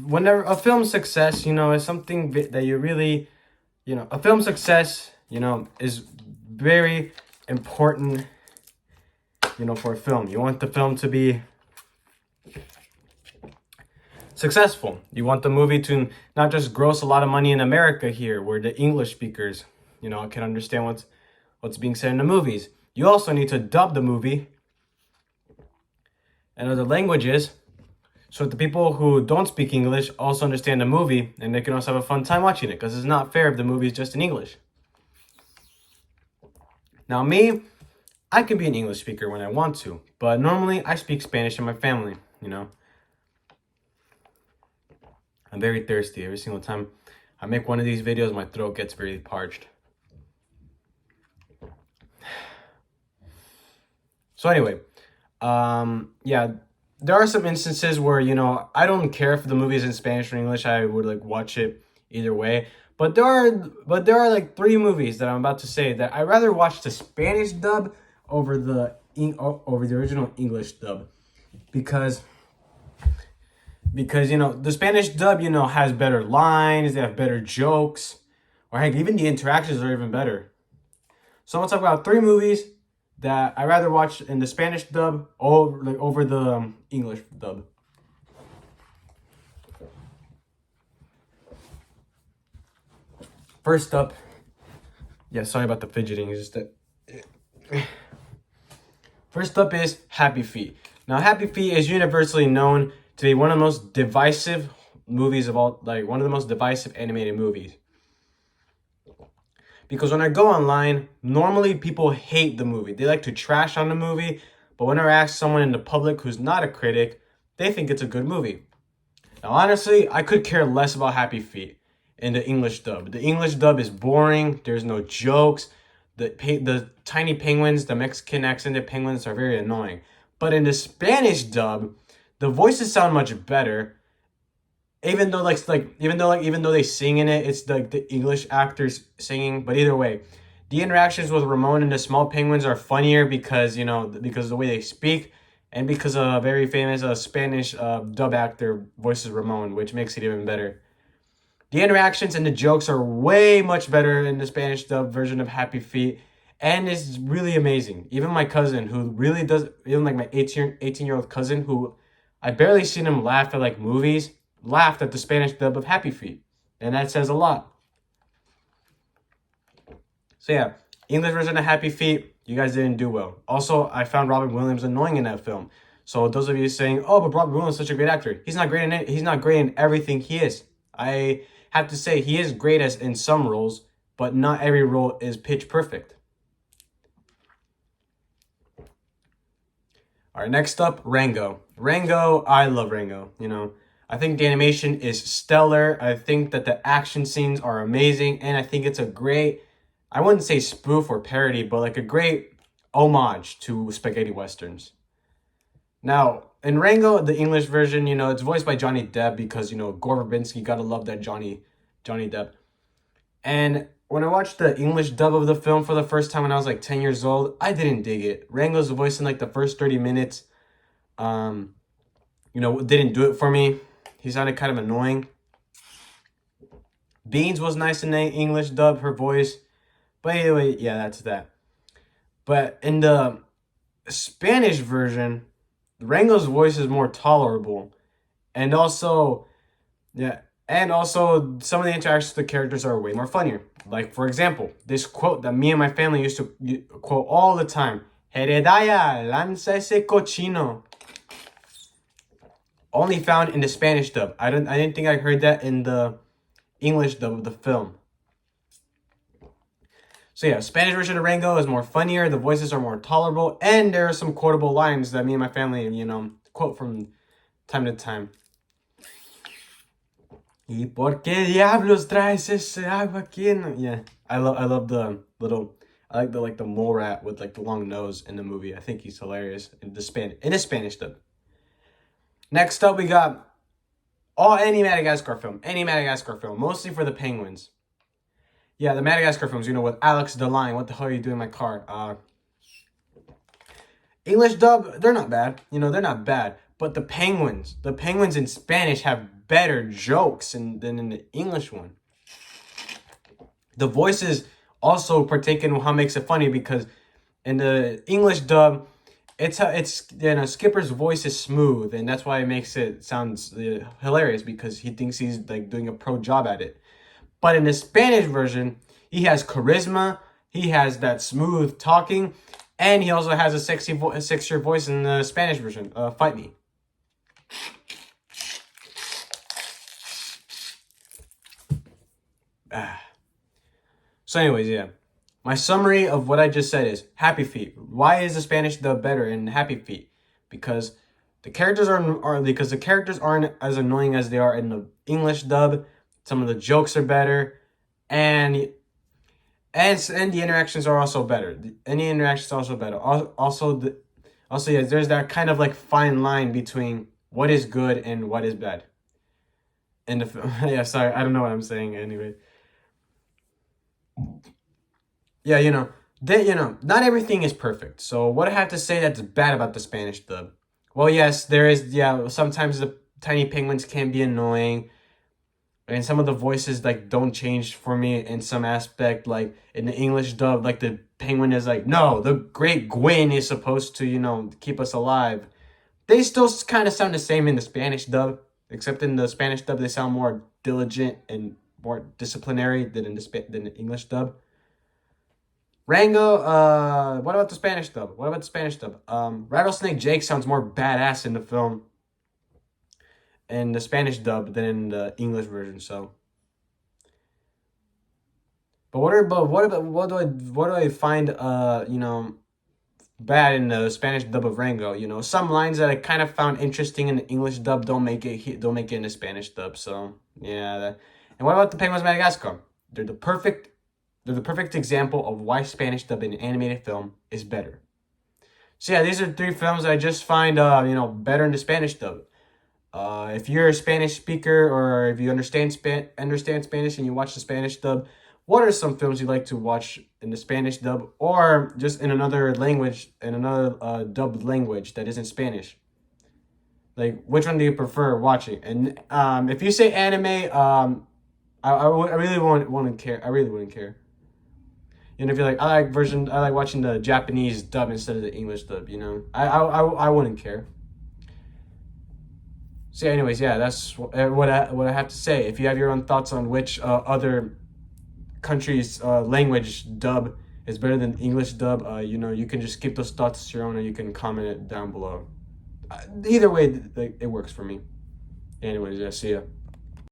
whenever a film success, is something that you really, a film success, is very important, for a film. You want the film to be successful. You want the movie to not just gross a lot of money in America here, where the English speakers, can understand what's being said in the movies. You also need to dub the movie in other languages so that the people who don't speak English also understand the movie and they can also have a fun time watching it, because it's not fair if the movie is just in English. Now me, I can be an English speaker when I want to, but normally I speak Spanish in my family, I'm very thirsty. Every single time I make one of these videos, my throat gets very parched. So anyway, yeah, there are some instances where, I don't care if the movie is in Spanish or English. I would like watch it either way. But there are like 3 movies that I'm about to say that I'd rather watch the Spanish dub over the original English dub, because the Spanish dub, has better lines, they have better jokes, or heck, even the interactions are even better. So I'm gonna talk about 3 movies that I rather watch in the Spanish dub over the English dub. First up, yeah, sorry about the fidgeting. It's just that. First up is Happy Feet. Now, Happy Feet is universally known to be one of the most divisive movies of all, like one of the most divisive animated movies. Because when I go online, normally people hate the movie. They like to trash on the movie, but when I ask someone in the public who's not a critic, they think it's a good movie. Now, honestly, I could care less about Happy Feet in the English dub. The English dub is boring. There's no jokes. The tiny penguins, the Mexican accented penguins, are very annoying. But in the Spanish dub, the voices sound much better. Even though they sing in it, it's the English actors singing. But either way, the interactions with Ramon and the small penguins are funnier because because of the way they speak, and because a very famous Spanish dub actor voices Ramon, which makes it even better. The interactions and the jokes are way much better in the Spanish dub version of Happy Feet, and it's really amazing. Even my cousin, who really does, even like my 18-year-old cousin, who I barely seen him laugh at like movies, laughed at the Spanish dub of Happy Feet, and that says a lot. So yeah, English version of Happy Feet, you guys didn't do well. Also, I found Robin Williams annoying in that film. So those of you saying, "Oh, but Robin Williams is such a great actor," he's not great in it. He's not great in everything he is. I have to say he is great as in some roles, but not every role is pitch perfect. All right, next up, Rango. Rango, I love Rango. I think the animation is stellar. I think that the action scenes are amazing, and I think it's a great, I wouldn't say spoof or parody, but like a great homage to spaghetti westerns. Now, in Rango, the English version, it's voiced by Johnny Depp because, Gore Verbinski, gotta love that Johnny Depp. And when I watched the English dub of the film for the first time when I was like 10 years old, I didn't dig it. Rango's voice in like the first 30 minutes, didn't do it for me. He sounded kind of annoying. Beans was nice in the English dub, her voice. But anyway, yeah, that's that. But in the Spanish version, Rango's voice is more tolerable. And also, some of the interactions with the characters are way more funnier. Like, for example, this quote that me and my family used to quote all the time. Jedediah, lanza ese cochino. Only found in the Spanish dub. I didn't think I heard that in the English dub of the film. So yeah, Spanish version of Rango is more funnier, the voices are more tolerable, and there are some quotable lines that me and my family, quote from time to time. ¿Y por qué diablos traes ese agua aquí? Yeah, I love the little, I like the mole rat with like the long nose in the movie. I think he's hilarious in the Spanish dub. Next up, we got any Madagascar film, mostly for the penguins. Yeah, the Madagascar films, with Alex the Lion. What the hell are you doing in my car? English dub, they're not bad. They're not bad. But the penguins in Spanish have better jokes than in the English one. The voices also partake in how makes it funny, because in the English dub, it's Skipper's voice is smooth, and that's why it makes it sounds hilarious, because he thinks he's like doing a pro job at it. But in the Spanish version, he has charisma, he has that smooth talking, and he also has a sexier voice in the Spanish version. Fight me. So anyways, yeah. My summary of what I just said is Happy Feet. Why is the Spanish dub better in Happy Feet? Because the characters aren't as annoying as they are in the English dub. Some of the jokes are better, and the interactions are also better. Any interactions are also better. Also, yeah, there's that kind of like fine line between what is good and what is bad. And yeah, sorry, I don't know what I'm saying anyway. Yeah, not everything is perfect. So what I have to say that's bad about the Spanish dub? Well, yes, there is. Yeah, sometimes the tiny penguins can be annoying, and some of the voices like don't change for me in some aspect. Like in the English dub, like the penguin is like, no, the great Gwyn is supposed to, keep us alive. They still kind of sound the same in the Spanish dub, except in the Spanish dub they sound more diligent and more disciplinary than in the English dub. Rango, what about the Spanish dub? Rattlesnake Jake sounds more badass in the film in the Spanish dub than in the English version. So, but what do I find bad in the Spanish dub of Rango? Some lines that I kind of found interesting in the English dub don't make it in the Spanish dub. So yeah, and what about the Penguins of Madagascar? They're the perfect example of why Spanish dub in an animated film is better. So yeah, these are 3 films that I just find better in the Spanish dub. If you're a Spanish speaker, or if you understand Spanish and you watch the Spanish dub, what are some films you'd like to watch in the Spanish dub, or just in another language, dubbed language that isn't Spanish? Like, which one do you prefer watching? And if you say anime, I really wouldn't care. I really wouldn't care. If you're like, I like watching the Japanese dub instead of the English dub. I wouldn't care. So, anyways, yeah, that's what I have to say. If you have your own thoughts on which other country's language dub is better than English dub, you can just keep those thoughts to your own, or you can comment it down below. Either way, it works for me. Anyways, yeah, see ya.